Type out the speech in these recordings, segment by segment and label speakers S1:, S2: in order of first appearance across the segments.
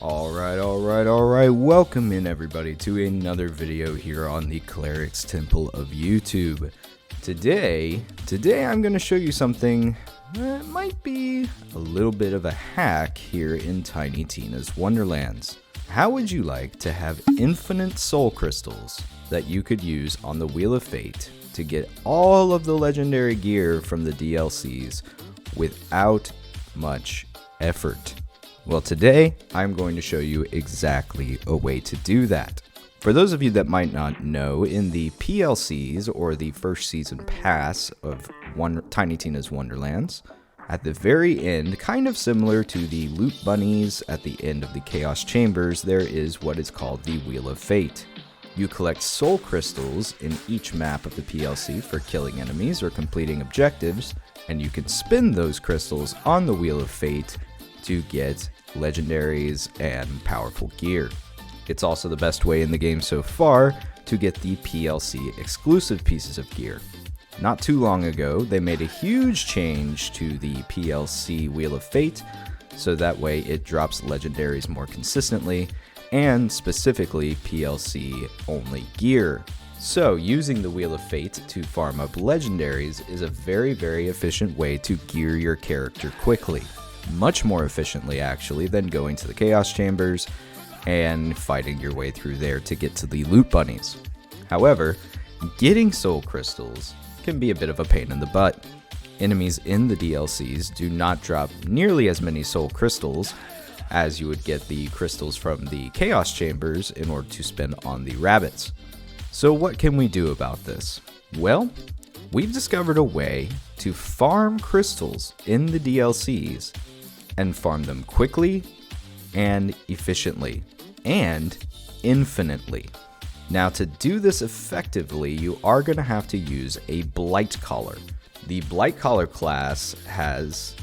S1: Alright, welcome in everybody to another video here on the Cleric's Temple of YouTube. Today I'm going to show you something that might be a little bit of a hack here in Tiny Tina's Wonderlands. How would you like to have infinite soul crystals that you could use on the Wheel of Fate to get all of the legendary gear from the DLCs without much effort? Well, today I'm going to show you exactly a way to do that. For those of you that might not know, in the PLCs or the first season pass of Tiny Tina's Wonderlands, at the very end, kind of similar to the loot bunnies at the end of the Chaos Chambers, there is what is called the Wheel of Fate. You collect soul crystals in each map of the PLC for killing enemies or completing objectives, and you can spin those crystals on the Wheel of Fate to get legendaries and powerful gear. It's also the best way in the game so far to get the PLC exclusive pieces of gear. Not too long ago, they made a huge change to the PLC Wheel of Fate, so that way it drops legendaries more consistently, and specifically PLC only gear. So using the Wheel of Fate to farm up legendaries is a very efficient way to gear your character quickly. Much more efficiently actually than going to the Chaos Chambers and fighting your way through there to get to the loot bunnies. However, getting soul crystals can be a bit of a pain in the butt. Enemies in the DLCs do not drop nearly as many soul crystals as you would get the crystals from the Chaos Chambers in order to spend on the rabbits. So what can we do about this? Well, we've discovered a way to farm crystals in the DLCs and farm them quickly and efficiently and infinitely. Now, to do this effectively, you are going to have to use a Blight Collar. The Blight Collar class has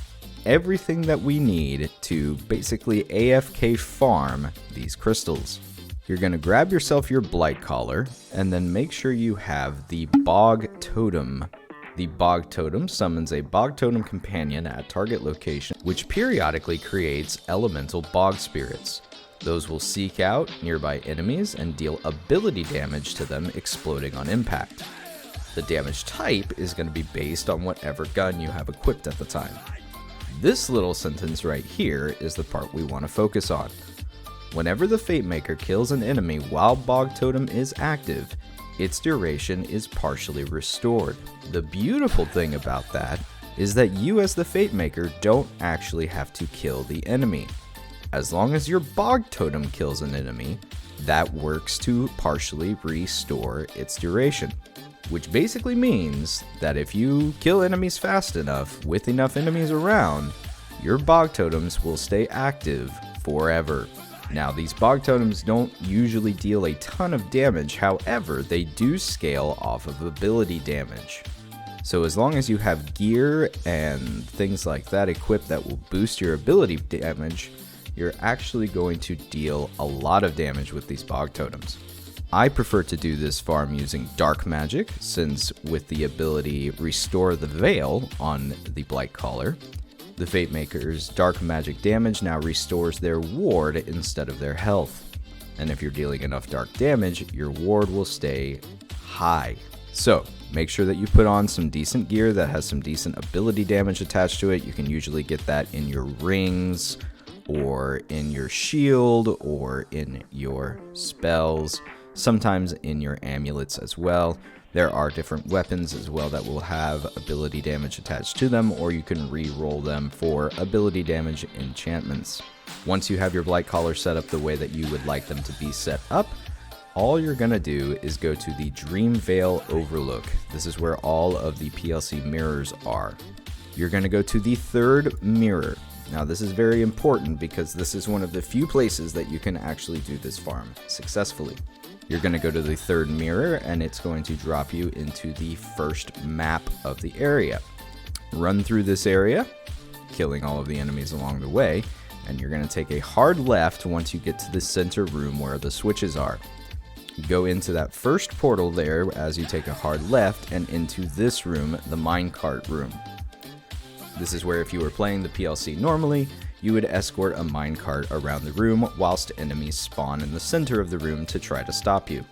S1: everything that we need to basically AFK farm these crystals. You're going to grab yourself your Blight Collar and then make sure you have the Bog Totem. The Bog Totem summons a Bog Totem companion at target location, which periodically creates elemental bog spirits. Those will seek out nearby enemies and deal ability damage to them, exploding on impact. The damage type is going to be based on whatever gun you have equipped at the time. This little sentence right here is the part we want to focus on. Whenever the Fate Maker kills an enemy while Bog Totem is active, its duration is partially restored. The beautiful thing about that is that you as the Fate Maker don't actually have to kill the enemy. As long as your Bog Totem kills an enemy, that works to partially restore its duration. Which basically means that if you kill enemies fast enough with enough enemies around, your Bog Totems will stay active forever. Now, these Bog Totems don't usually deal a ton of damage, however, they do scale off of ability damage. So as long as you have gear and things like that equipped that will boost your ability damage, you're actually going to deal a lot of damage with these Bog Totems. I prefer to do this farm using Dark Magic, since with the ability Restore the Veil on the Blight Collar, the Fate Maker's Dark Magic damage now restores their ward instead of their health. And if you're dealing enough dark damage, your ward will stay high. So, make sure that you put on some decent gear that has some decent ability damage attached to it. You can usually get that in your rings, or in your shield, or in your spells, sometimes in your amulets as well. There are different weapons as well that will have ability damage attached to them, or you can re-roll them for ability damage enchantments. Once you have your Blight Collar set up the way that you would like them to be set up, all you're going to do is go to the Dream Veil Overlook. This is where all of the PLC mirrors are. You're going to go to the third mirror. Now, this is very important because this is one of the few places that you can actually do this farm successfully. You're going to go to the third mirror and it's going to drop you into the first map of the area. Run through this area, killing all of the enemies along the way, and you're going to take a hard left once you get to the center room where the switches are. Go into that first portal there as you take a hard left and into this room, the minecart room. This is where if you were playing the PLC normally, you would escort a minecart around the room whilst enemies spawn in the center of the room to try to stop you.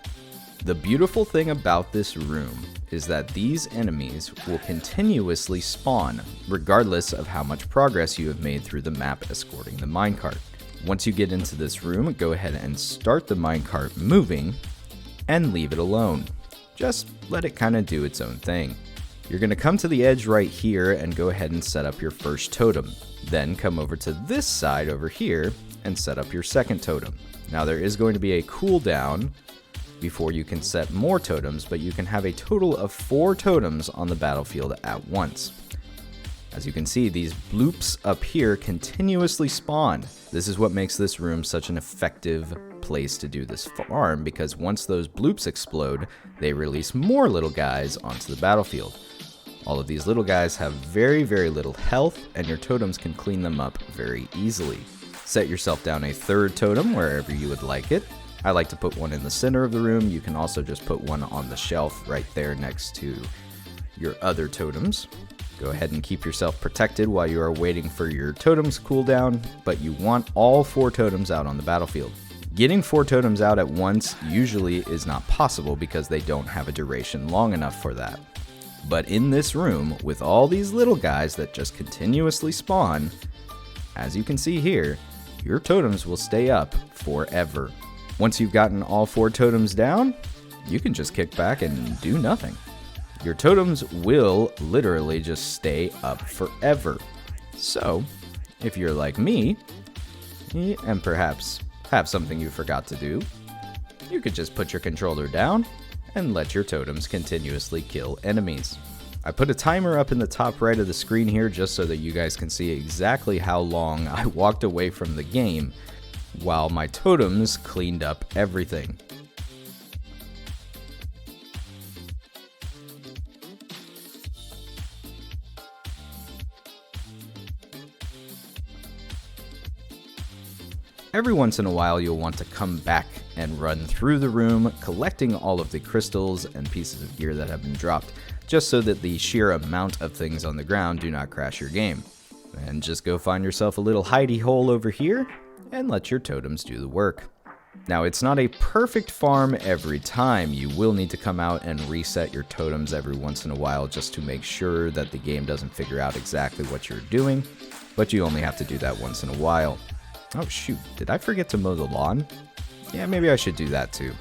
S1: The beautiful thing about this room is that these enemies will continuously spawn, regardless of how much progress you have made through the map escorting the minecart. Once you get into this room, go ahead and start the minecart moving and leave it alone. Just let it kind of do its own thing. You're going to come to the edge right here and go ahead and set up your first totem. Then come over to this side over here and set up your second totem. Now there is going to be a cooldown before you can set more totems, but you can have a total of 4 totems on the battlefield at once. As you can see, these bloops up here continuously spawn. This is what makes this room such an effective place to do this farm, because once those bloops explode, they release more little guys onto the battlefield. All of these little guys have very, very little health, and your totems can clean them up very easily. Set yourself down a third totem wherever you would like it. I like to put one in the center of the room. You can also just put one on the shelf right there next to your other totems. Go ahead and keep yourself protected while you are waiting for your totems cooldown, but you want all 4 totems out on the battlefield. Getting 4 totems out at once usually is not possible because they don't have a duration long enough for that. But in this room, with all these little guys that just continuously spawn, as you can see here, your totems will stay up forever. Once you've gotten all 4 totems down, you can just kick back and do nothing. Your totems will literally just stay up forever. So, if you're like me, and perhaps have something you forgot to do, you could just put your controller down and let your totems continuously kill enemies. I put a timer up in the top right of the screen here just so that you guys can see exactly how long I walked away from the game while my totems cleaned up everything. Every once in a while you'll want to come back and run through the room, collecting all of the crystals and pieces of gear that have been dropped, just so that the sheer amount of things on the ground do not crash your game. And just go find yourself a little hidey hole over here and let your totems do the work. Now, it's not a perfect farm every time. You will need to come out and reset your totems every once in a while just to make sure that the game doesn't figure out exactly what you're doing, but you only have to do that once in a while. Oh shoot, did I forget to mow the lawn? Yeah, maybe I should do that too.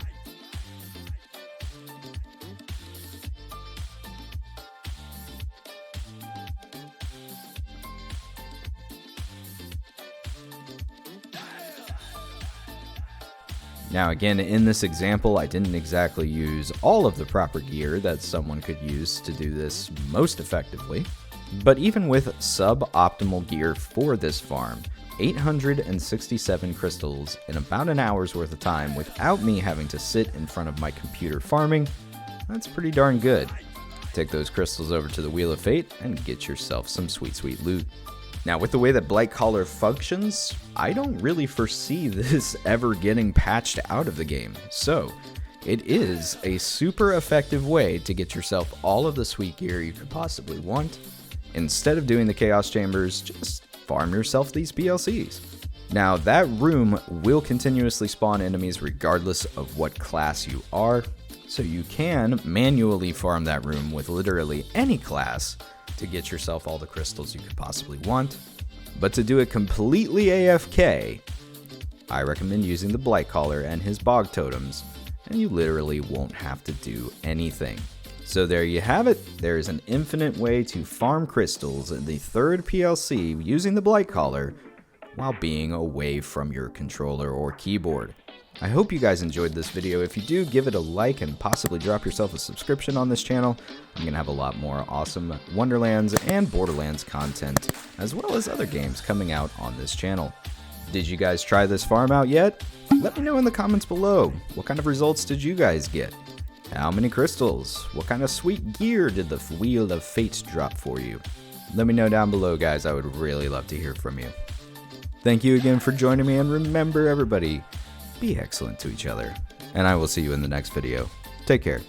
S1: Now again, in this example, I didn't exactly use all of the proper gear that someone could use to do this most effectively, but even with suboptimal gear for this farm, 867 crystals in about an hour's worth of time without me having to sit in front of my computer farming, that's pretty darn good. Take those crystals over to the Wheel of Fate and get yourself some sweet, sweet loot. Now, with the way that Blight Collar functions, I don't really foresee this ever getting patched out of the game. So, it is a super effective way to get yourself all of the sweet gear you could possibly want. Instead of doing the Chaos Chambers, just farm yourself these PLCs. Now, that room will continuously spawn enemies regardless of what class you are, so you can manually farm that room with literally any class to get yourself all the crystals you could possibly want. But to do it completely AFK, I recommend using the Blight Collar and his bog totems, and you literally won't have to do anything. So there you have it. There is an infinite way to farm crystals in the third PLC using the Blight Collar while being away from your controller or keyboard. I hope you guys enjoyed this video. If you do, give it a like and possibly drop yourself a subscription on this channel. I'm going to have a lot more awesome Wonderlands and Borderlands content, as well as other games coming out on this channel. Did you guys try this farm out yet? Let me know in the comments below. What kind of results did you guys get? How many crystals? What kind of sweet gear did the Wheel of Fate drop for you? Let me know down below, guys. I would really love to hear from you. Thank you again for joining me, and remember, everybody, be excellent to each other, and I will see you in the next video. Take care.